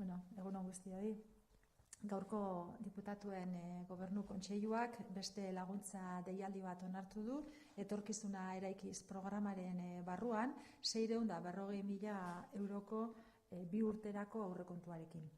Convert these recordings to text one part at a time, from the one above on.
Egun on guztioi. Gaurko diputatuen gobernu kontseiluak beste laguntza deialdi bat onartu du, etorkizuna eraikiz programaren barruan 640.000 euroko 2 urterako aurrekontuarekin.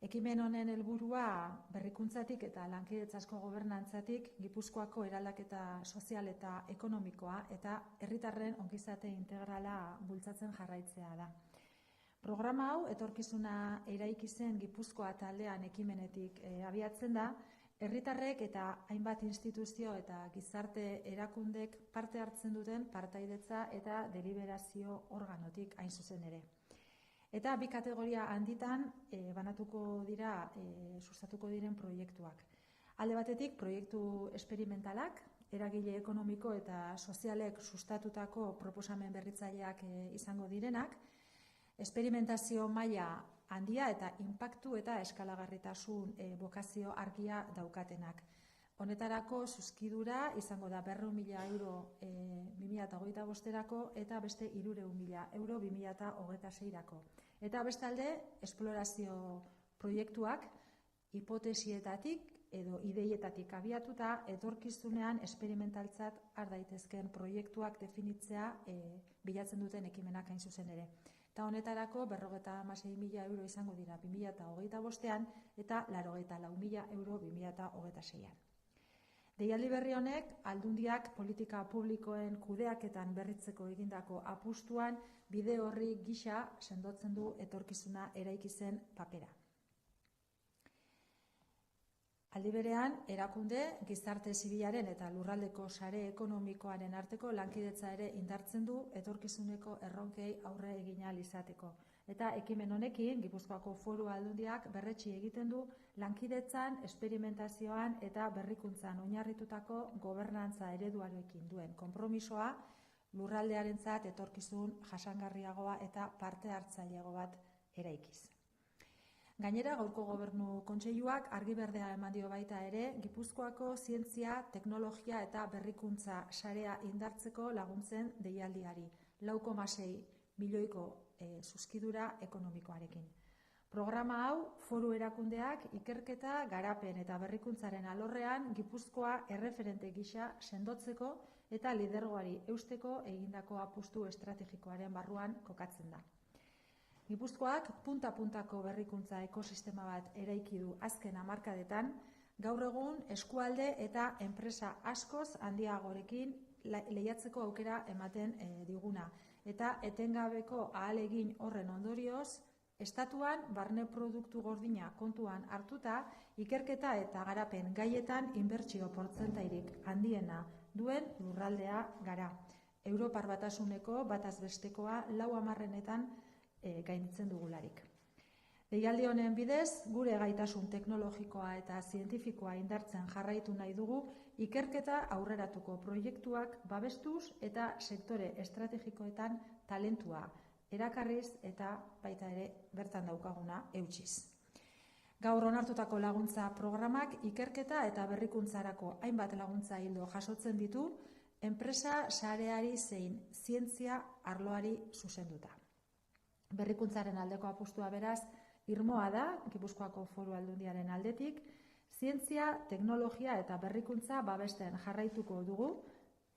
Ekimen honen helburua berrikuntzatik eta lankidetzazko gobernantzatik Gipuzkoako eraldaketa sozial eta ekonomikoa eta herritarren ongizate integrala bultzatzen jarraitzea da. Programa hau etorkizuna eraiki zen Gipuzkoa taldean ekimenetik abiatzen da, herritarrek eta hainbat instituzio eta gizarte erakundek parte hartzen duten partaidetza eta deliberazio organotik hain zuzen ere. Eta bi kategoria handitan banatuko dira sustatuko diren proiektuak. Alde batetik proiektu esperimentalak, eragile ekonomiko eta sozialek sustatutako proposamen berritzaileak izango direnak, esperimentazio maila handia eta inpaktu eta eskalagarritasun bokazio argia daukatenak. Honetarako zuzkidura izango da 400.000 euro 2025erako eta beste 300.000 euro 2026erako. Eta bestalde, esplorazio proiektuak hipotesietatik edo ideietatik abiatuta etorkizunean esperimentaltzat har daitezkeen proiektuak definitzea bilatzen duten ekimenak hain zuzen ere. Eta honetarako 56.000 euro izango dira 2025ean eta 84.000 euro 2026ean. Deialdi berri honek aldundiak politika publikoen kudeaketan berritzeko egindako apustuan bide horri gisa sendotzen du etorkizuna eraiki zen papera. Aldi berean, erakunde, gizarte zibilaren eta lurraldeko sare ekonomikoaren arteko lankidetza ere indartzen du etorkizuneko erronkei aurre egin ahal izateko. Eta ekimen honekin, Gipuzkoako Foru Aldundiak berretsi egiten du lankidetzan, esperimentazioan eta berrikuntzan oinarritutako gobernantza ereduarekin duen konpromisoa lurraldearentzat etorkizun jasangarriagoa eta parte hartzaileago bat eraikiz. Gainera, gaurko gobernu kontseiluak argi berdea eman dio baita ere, Gipuzkoako zientzia, teknologia eta berrikuntza sarea indartzeko laguntzen deialdiari, 4,6 milioiko zuzkidura ekonomikoarekin. Programa hau, foru erakundeak ikerketa, garapen eta berrikuntzaren alorrean Gipuzkoa erreferente gisa sendotzeko eta lidergoari eusteko egindako apustu estrategikoaren barruan kokatzen da. Gipuzkoak punta-puntako berrikuntza ekosistema bat eraiki du azken hamarkadetan, gaur egun eskualde eta enpresa askoz handiagorekin lehiatzeko aukera ematen diguna. Eta etengabeko ahalegin horren ondorioz, estatuan barne produktu gordina kontuan hartuta, ikerketa eta garapen gaietan inbertsio portzentairik handiena duen lurraldea gara. Europar Batasuneko bataz bestekoa 4/10 gainditzen dugularik. Deialdi honen bidez, gure gaitasun teknologikoa eta zientifikoa indartzen jarraitu nahi dugu ikerketa aurreratuko proiektuak babestuz eta sektore estrategikoetan talentua erakarriz eta baita ere bertan daukaguna eutsiz. Gaur onartutako laguntza programak ikerketa eta berrikuntzarako hainbat laguntza ildo jasotzen ditu, enpresa sareari zein zientzia arloari zuzenduta. Berrikuntzaren aldeko apustua beraz, irmoa da, Gipuzkoako Foru Aldundiaren aldetik, zientzia, teknologia eta berrikuntza babesten jarraituko dugu,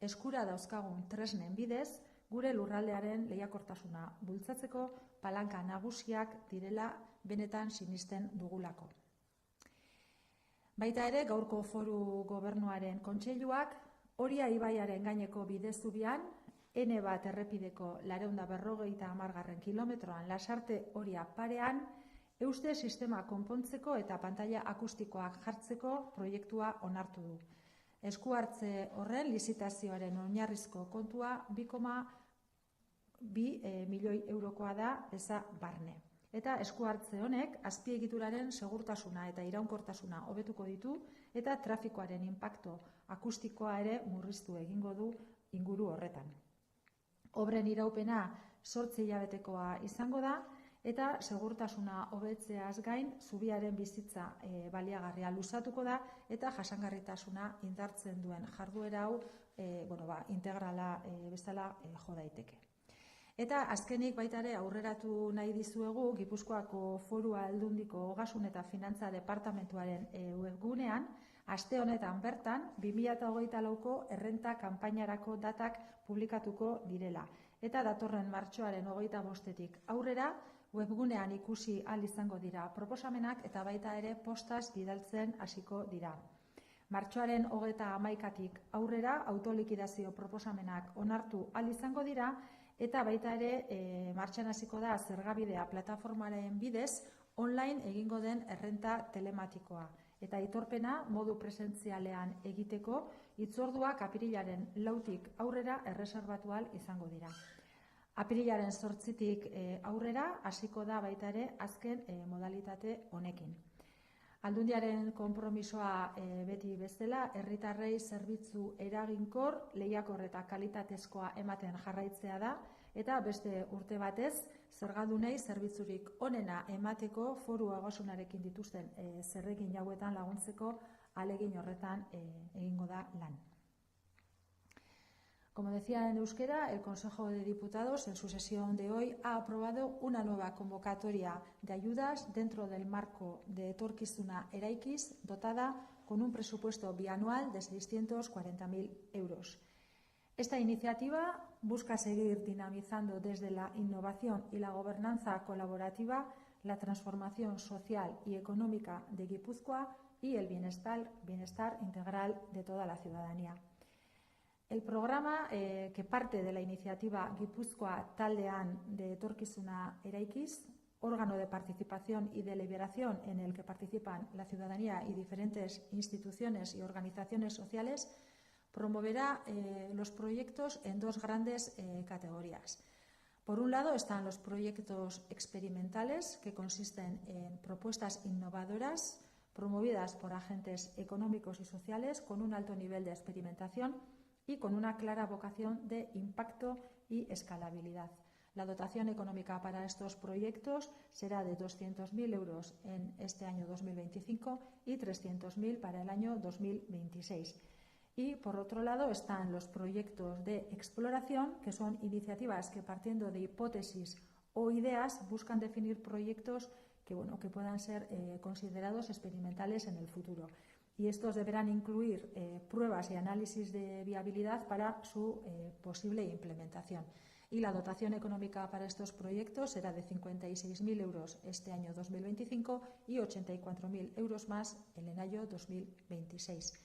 eskura dauzkagun tresnen bidez, gure lurraldearen lehiakortasuna bultzatzeko palanka nagusiak direla benetan sinisten dugulako. Baita ere, gaurko Foru Gobernuaren kontseiluak, Oria ibaiaren gaineko bidezubian, N1 errepideko 450 kilometroan Lasarte Oria parean, euste sistema konpontzeko eta pantaila akustikoak jartzeko proiektua onartu du. Esku hartze horren lizitazioaren oinarrizko kontua 2,2 milioi eurokoa da eza barne. Eta esku hartze honek azpiegituraren segurtasuna eta iraunkortasuna hobetuko ditu eta trafikoaren inpaktu akustikoa ere murriztu egingo du inguru horretan. Obren iraupena 8 hilabetekoa izango da eta segurtasuna hobetzeaz gain zubiaren bizitza baliagarria luzatuko da eta jasangarritasuna indartzen duen jarduera hau integrala bezala jo daiteke. Eta azkenik baita ere aurreratu nahi dizuegu Gipuzkoako Foru Aldundiko Ogasun eta Finantza Departamentuaren webgunean aste honetan bertan 2024ko errenta kanpainarako datak publikatuko direla. Eta datorren martxoaren 25-etik aurrera webgunean ikusi ahal izango dira proposamenak eta baita ere postaz bidaltzen hasiko dira. Martxoaren 31-tik aurrera autolikidazio proposamenak onartu ahal izango dira eta baita ere martxan hasiko da Zergabidea plataformaren bidez online egingo den errenta telematikoa. Eta aitorpena modu presentzialean egiteko hitzorduak apirilaren 4tik aurrera erreserbatu ahal izango dira. Apirilaren 8tik aurrera hasiko da baita ere azken modalitate honekin. Aldundiaren konpromisoa beti bezala, herritarrei zerbitzu eraginkor, lehiakor eta kalitatezkoa ematen jarraitzea da, eta beste urte batez, zergadunei zerbitzurik onena emateko foru ogasunarekin dituzten zerrekin hauetan laguntzeko ahalegin horretan egingo da lan. Como decía en euskera, el Consejo de Diputados en su sesión de hoy ha aprobado una nueva convocatoria de ayudas dentro del marco de Etorkizuna Eraikiz, dotada con un presupuesto bianual de 640.000 euros. Esta iniciativa busca seguir dinamizando desde la innovación y la gobernanza colaborativa la transformación social y económica de Guipúzcoa y el bienestar integral de toda la ciudadanía. El programa, que parte de la iniciativa Gipuzkoa Taldean de Etorkizuna Eraikiz, órgano de participación y deliberación en el que participan la ciudadanía y diferentes instituciones y organizaciones sociales, promoverá los proyectos en dos grandes categorías. Por un lado están los proyectos experimentales, que consisten en propuestas innovadoras promovidas por agentes económicos y sociales con un alto nivel de experimentación y con una clara vocación de impacto y escalabilidad. La dotación económica para estos proyectos será de 200.000 euros en este año 2025 y 300.000 para el año 2026. Y, por otro lado, están los proyectos de exploración, que son iniciativas que, partiendo de hipótesis o ideas, buscan definir proyectos que puedan ser considerados experimentales en el futuro. Y estos deberán incluir pruebas y análisis de viabilidad para su posible implementación. Y la dotación económica para estos proyectos será de 56.000 euros este año 2025 y 84.000 euros más en el año 2026.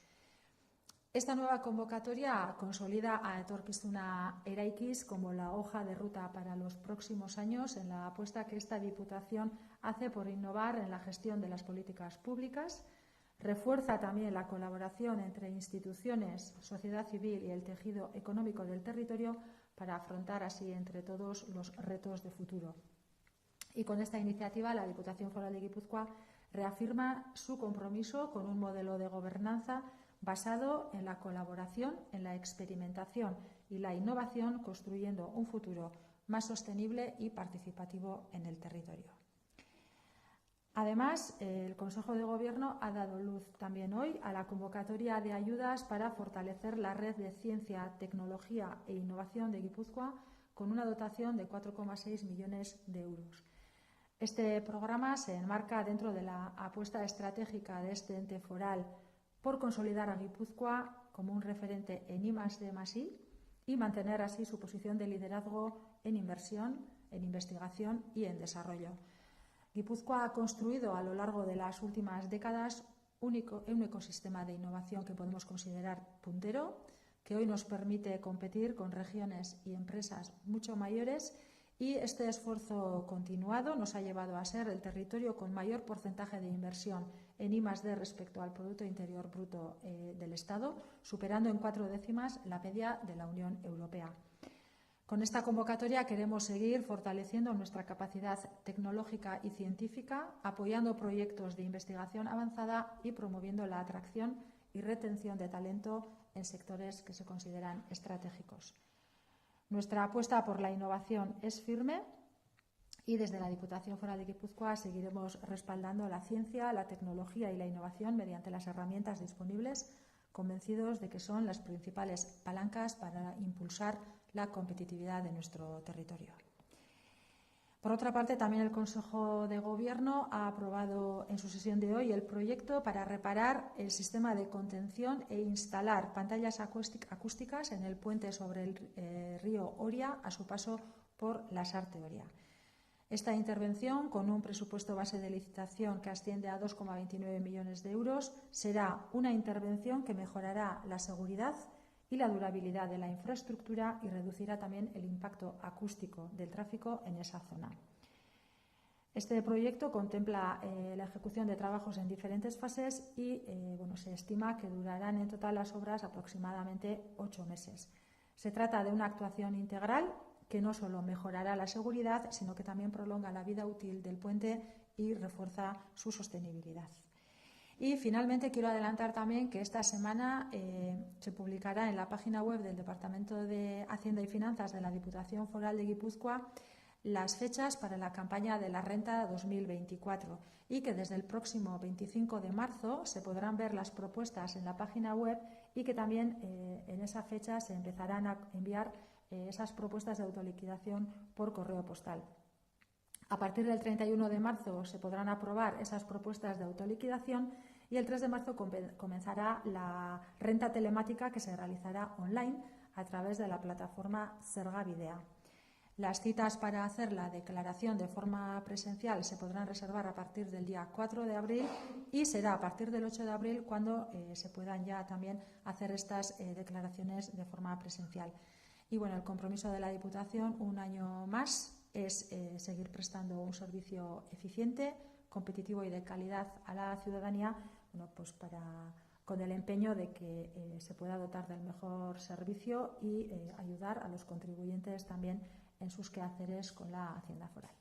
Esta nueva convocatoria consolida a Etorkizuna Eraikiz como la hoja de ruta para los próximos años en la apuesta que esta Diputación hace por innovar en la gestión de las políticas públicas. Refuerza también la colaboración entre instituciones, sociedad civil y el tejido económico del territorio para afrontar así entre todos los retos de futuro. Y con esta iniciativa la Diputación Foral de Guipúzcoa reafirma su compromiso con un modelo de gobernanza basado en la colaboración, en la experimentación y la innovación, construyendo un futuro más sostenible y participativo en el territorio. Además, el Consejo de Gobierno ha dado luz también hoy a la convocatoria de ayudas para fortalecer la red de ciencia, tecnología e innovación de Guipúzcoa con una dotación de 4,6 millones de euros. Este programa se enmarca dentro de la apuesta estratégica de este ente foral por consolidar a Guipúzcoa como un referente en I+D+I y mantener así su posición de liderazgo en inversión, en investigación y en desarrollo. Guipúzcoa ha construido a lo largo de las últimas décadas un ecosistema de innovación que podemos considerar puntero, que hoy nos permite competir con regiones y empresas mucho mayores, y este esfuerzo continuado nos ha llevado a ser el territorio con mayor porcentaje de inversión en I+D respecto al Producto Interior Bruto del Estado, superando en 4 décimas la media de la Unión Europea. Con esta convocatoria queremos seguir fortaleciendo nuestra capacidad tecnológica y científica, apoyando proyectos de investigación avanzada y promoviendo la atracción y retención de talento en sectores que se consideran estratégicos. Nuestra apuesta por la innovación es firme y desde la Diputación Foral de Guipúzcoa seguiremos respaldando la ciencia, la tecnología y la innovación mediante las herramientas disponibles, convencidos de que son las principales palancas para impulsar la competitividad de nuestro territorio. Por otra parte, también el Consejo de Gobierno ha aprobado en su sesión de hoy el proyecto para reparar el sistema de contención e instalar pantallas acústicas en el puente sobre el río Oria a su paso por la Sarte Oria. Esta intervención, con un presupuesto base de licitación que asciende a 2,29 millones de euros, será una intervención que mejorará la seguridad y la durabilidad de la infraestructura y reducirá también el impacto acústico del tráfico en esa zona. Este proyecto contempla la ejecución de trabajos en diferentes fases y se estima que durarán en total las obras aproximadamente 8 meses. Se trata de una actuación integral que no solo mejorará la seguridad, sino que también prolonga la vida útil del puente y refuerza su sostenibilidad. Y finalmente quiero adelantar también que esta semana se publicará en la página web del Departamento de Hacienda y Finanzas de la Diputación Foral de Guipúzcoa las fechas para la campaña de la renta 2024 y que desde el próximo 25 de marzo se podrán ver las propuestas en la página web y que también en esa fecha se empezarán a enviar esas propuestas de autoliquidación por correo postal. A partir del 31 de marzo se podrán aprobar esas propuestas de autoliquidación y el 3 de marzo comenzará la renta telemática que se realizará online a través de la plataforma Zerga Bidea. Las citas para hacer la declaración de forma presencial se podrán reservar a partir del día 4 de abril y será a partir del 8 de abril cuando se puedan ya también hacer estas declaraciones de forma presencial. Y bueno, el compromiso de la Diputación un año más es seguir prestando un servicio eficiente, competitivo y de calidad a la ciudadanía, con el empeño de que se pueda dotar del mejor servicio y ayudar a los contribuyentes también en sus quehaceres con la Hacienda Foral.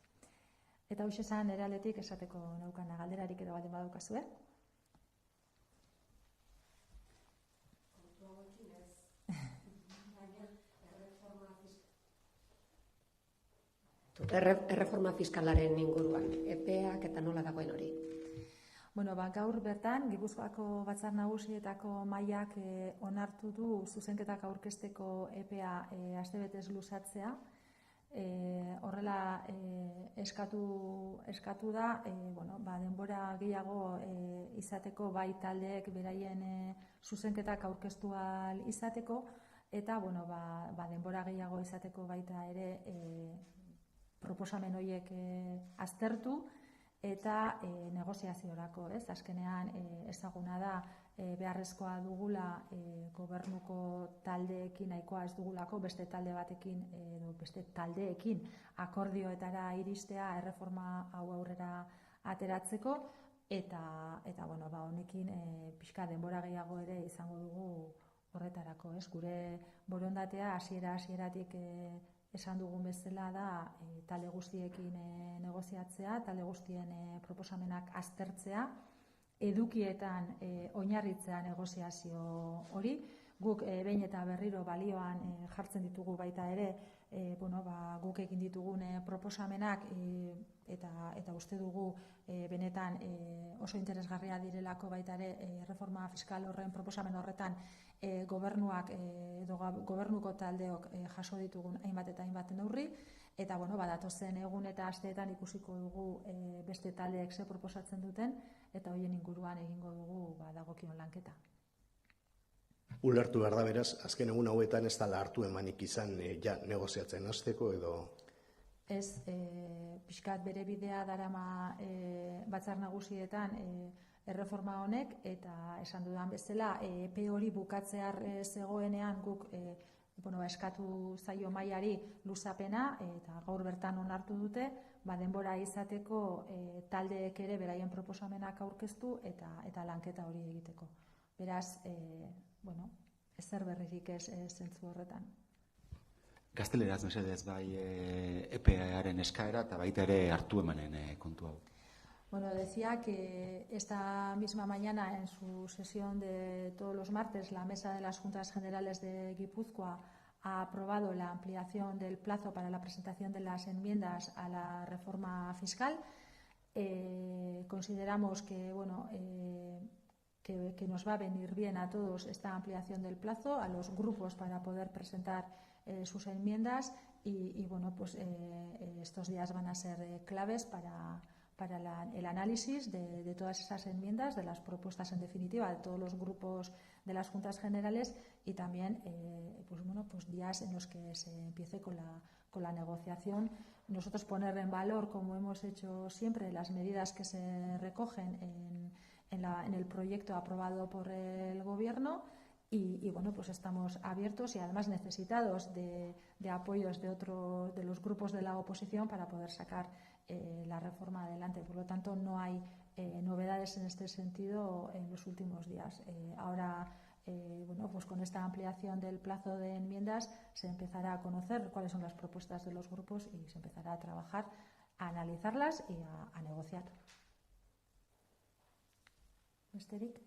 Eta hoxe esan nire aldetik esateko neukana galderarik edo baldin badaukazue. Erreforma fiskalaren inguruan, epeak eta nola dagoen hori? Gaur bertan, Gipuzkoako Batzar Nagusietako mahaiak onartu du zuzenketak aurkezteko epea astebetez luzatzea. Horrela eskatu da denbora gehiago izateko bai taldeek beraien zuzenketak aurkeztu ahal izateko eta denbora gehiago izateko baita ere proposamen horiek aztertu eta negoziaziorako, azkenean ezaguna da beharrezkoa dugula gobernuko taldeekin nahikoa ez dugulako beste talde batekin edo beste taldeekin akordioetara iristea erreforma hau aurrera ateratzeko eta honekin pixka denbora gehiago ere izango dugu horretarako, gure borondatea hasieratik esan dugun bezala da talde guztiekin negoziatzea, talde guztien proposamenak aztertzea, edukietan oinarritzea negoziazio hori. Guk behin eta berriro balioan jartzen ditugu baita ere guk egin ditugun proposamenak eta uste dugu benetan oso interesgarria direlako baita ere reforma fiskal horren proposamen horretan gobernuak edo gobernuko taldeok jaso ditugun hainbat eta hainbat neurri eta datozen egun eta asteetan ikusiko dugu beste taldeek ze proposatzen duten eta horien inguruan egingo dugu dagokion lanketa. Ulertu behar da beraz, azken egun hauetan ez dela hartu emanik izan negoziatzen hasteko edo? Ez, pixkat bere bidea darama Batzar Nagusietan erreforma honek eta esan dudan bezala epe hori bukatzear zegoenean guk eskatu zaio mailari luzapena eta gaur bertan onartu dute denbora izateko taldeek ere beraien proposamenak aurkeztu eta lanketa hori egiteko. Beraz, ezer berririk ez zentzu horretan. Gazteleraz mesedez bai EPEaren eskaera eta baita ere hartu emanen kontu hau. Decía que esta misma mañana en su sesión de todos los martes la Mesa de las Juntas Generales de Guipúzcoa ha aprobado la ampliación del plazo para la presentación de las enmiendas a la reforma fiscal. Consideramos que que nos va a venir bien a todos esta ampliación del plazo, a los grupos para poder presentar sus enmiendas y bueno, pues estos días van a ser claves para el análisis de todas esas enmiendas, de las propuestas en definitiva de todos los grupos de las Juntas Generales y también pues días en los que se empiece con la negociación. Nosotros poner en valor, como hemos hecho siempre, las medidas que se recogen en el proyecto aprobado por el Gobierno y bueno, pues estamos abiertos y además necesitados de apoyos de los grupos de la oposición para poder sacar la reforma adelante. Por lo tanto, no hay novedades en este sentido en los últimos días. Ahora, bueno, pues con esta ampliación del plazo de enmiendas se empezará a conocer cuáles son las propuestas de los grupos y se empezará a trabajar, a analizarlas y a negociar. Besterik.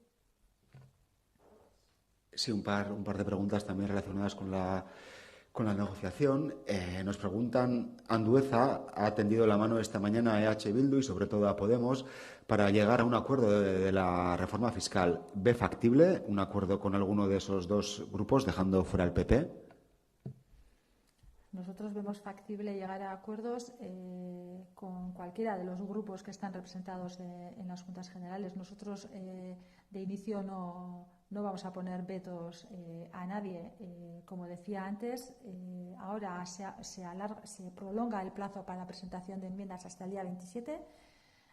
Sí, un par de preguntas también relacionadas con la negociación. Nos preguntan, Andueza ha tendido la mano esta mañana a EH Bildu y sobre todo a Podemos para llegar a un acuerdo de la reforma fiscal. ¿Ve factible un acuerdo con alguno de esos dos grupos, dejando fuera el PP? Nosotros vemos factible llegar a acuerdos con cualquiera de los grupos que están representados en las Juntas Generales. Nosotros de inicio no vamos a poner vetos a nadie. Como decía antes, ahora se prolonga el plazo para la presentación de enmiendas hasta el día 27.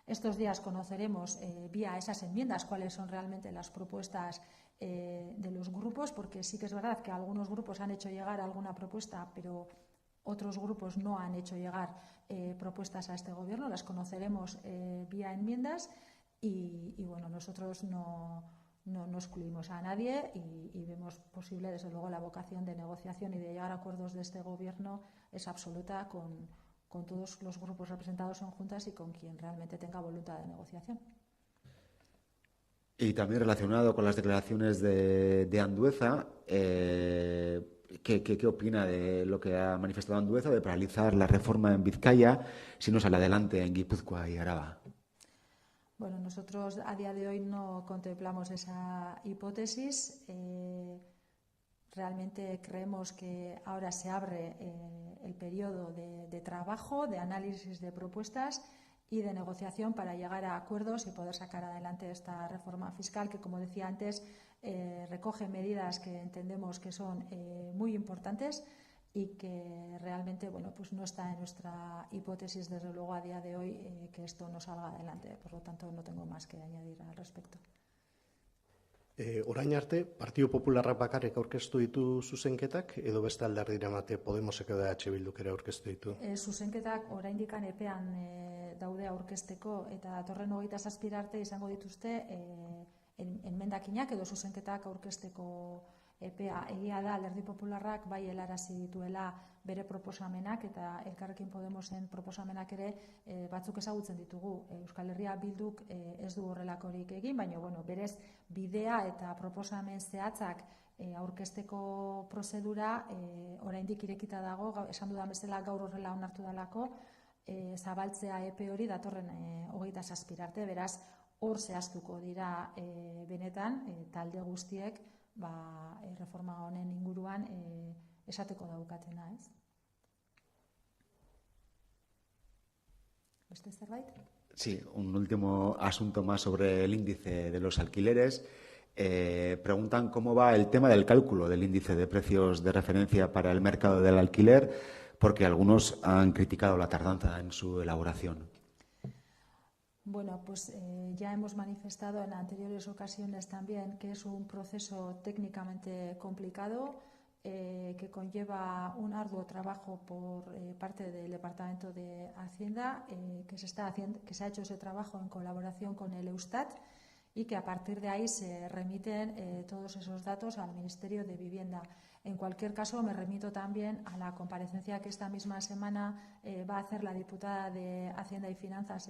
Estos días conoceremos vía esas enmiendas cuáles son realmente las propuestas de los grupos, porque sí que es verdad que algunos grupos han hecho llegar alguna propuesta, pero otros grupos no han hecho llegar propuestas a este Gobierno. Las conoceremos vía enmiendas y bueno, nosotros no excluimos a nadie y vemos posible, desde luego, la vocación de negociación y de llegar a acuerdos de este Gobierno es absoluta con todos los grupos representados en juntas y con quien realmente tenga voluntad de negociación. Y también relacionado con las declaraciones de Andueza, ¿qué opina de lo que ha manifestado Andueza de paralizar la reforma en Vizcaya si no sale adelante en Guipúzcoa y Araba? Bueno, nosotros a día de hoy no contemplamos esa hipótesis. Realmente creemos que ahora se abre el periodo de trabajo, de análisis de propuestas y de negociación para llegar a acuerdos y poder sacar adelante esta reforma fiscal que, como decía antes, recoge medidas que entendemos que son muy importantes y que realmente, bueno, pues no está en nuestra hipótesis, desde luego, a día de hoy, que esto no salga adelante. Por lo tanto, no tengo más que añadir al respecto. Orain arte, Partido Popularrak bakarrik aurkeztu ditu zuzenketak, edo beste alderdira mate Podemosek edo EH Bilduk ere aurkeztu ditu? Zuzenketak oraindik epean daude aurkezteko eta datorren 27 arte izango dituzte enmendakinak edo zuzenketak aurkezteko epea. Egia da, Alderdi Popularrak bai helarazi dituela bere proposamenak eta Elkarrekin Podemosen proposamenak ere batzuk ezagutzen ditugu. Euskal Herria Bilduk ez du horrelakorik egin, baina bueno, berez bidea eta proposamen zehatzak aurkezteko prozedura oraindik irekita dago, esan dudan bezala gaur horrela onartu dalako, zabaltzea epe hori datorren 27 arte, beraz hor zehaztuko dira benetan talde guztiek reforma honen inguruan esateko daukatena, ez? ¿Beste zerbait? Sí, un último asunto más sobre el índice de los alquileres. Preguntan cómo va el tema del cálculo del índice de precios de referencia para el mercado del alquiler, porque algunos han criticado la tardanza en su elaboración. Bueno, pues ya hemos manifestado en anteriores ocasiones también que es un proceso técnicamente complicado, que conlleva un arduo trabajo por parte del Departamento de Hacienda, que se ha hecho ese trabajo en colaboración con el Eustat y que a partir de ahí se remiten todos esos datos al Ministerio de Vivienda. En cualquier caso, me remito también a la comparecencia que esta misma semana va a hacer la diputada de Hacienda y Finanzas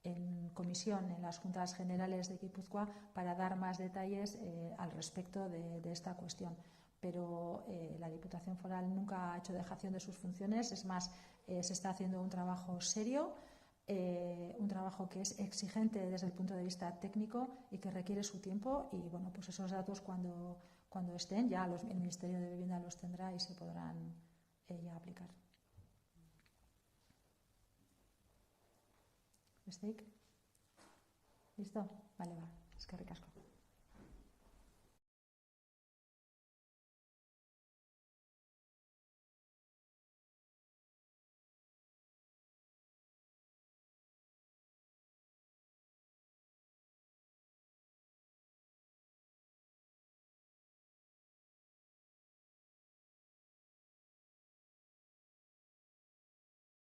en comisión en las Juntas Generales de Guipúzcoa para dar más detalles al respecto de esta cuestión. Pero la Diputación Foral nunca ha hecho dejación de sus funciones, es más, se está haciendo un trabajo serio, un trabajo que es exigente desde el punto de vista técnico y que requiere su tiempo y bueno, pues esos datos cuando estén ya el Ministerio de Vivienda los tendrá y se podrán ella aplicar. ¿Besteik? ¿Listo? Vale, eskerrik asko.